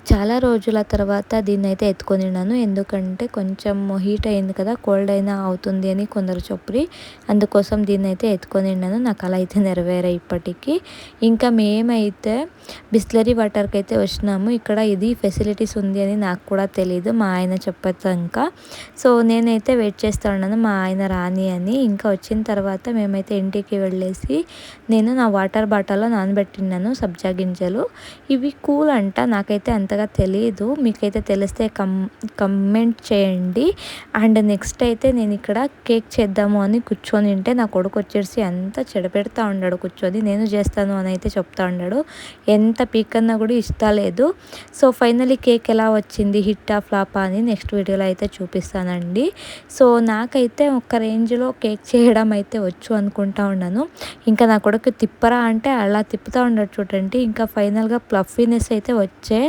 చాలా రోజుల తర్వాత దీన్నైతే ఎత్తుకొనిన్నాను. ఎందుకంటే కొంచెం హీట్ అయింది కదా! కోల్డ్ అయినా అవుతుంది అని కొందరు చొప్పిరి. అందుకోసం దీన్నైతే ఎత్తుకొనిన్నాను. నా కల అయితే నెరవేరాయి ఇప్పటికి. ఇంకా మేమైతే బిస్లరీ వాటర్‌కైతే వచ్చినాము. ఇక్కడ ఇది ఫెసిలిటీస్ ఉంది అని నాకు కూడా తెలీదు. మా ఆయన చెప్పేదాంక. సో, నేనైతే వెయిట్ చేస్తా ఉన్నాను మా ఆయన రాని అని. ఇంకా వచ్చిన తర్వాత మేమైతే ఇంటికి వెళ్ళేసి నేను నా వాటర్ బాటిల్‌లో నానబెట్టినాను సబ్జా గింజలు. ఇవి కూల్ అంట. నాకైతే అంతగా తెలీదు. మీకైతే తెలిస్తే కమెంట్ చేయండి. అండ్ నెక్స్ట్ అయితే నేను ఇక్కడ కేక్ చేద్దాము అని కూర్చొనింటే నా కొడుకు వచ్చేసి అంతా చెడపెడతా ఉన్నాడు కూర్చొని. నేను చేస్తాను అని అయితే చెప్తా ఉన్నాడు. ఎంత పీకన్నా కూడా ఇష్టలేదు. సో, ఫైనల్లీ కేక్ ఎలా వచ్చింది, హిట్టా ఫ్లాపా అని నెక్స్ట్ వీడియోలో అయితే చూపిస్తానండి. సో, నాకైతే ఒక రేంజ్‌లో కేక్ చేయడం అయితే వచ్చు అనుకుంటా ఉన్నాను. ఇంకా నా కొడుకు తిప్పరా అంటే అలా తిప్పుతా ఉన్నాడు చూడండి. ఇంకా ఫైనల్‌గా ఫ్లఫీనెస్ అయితే వచ్చే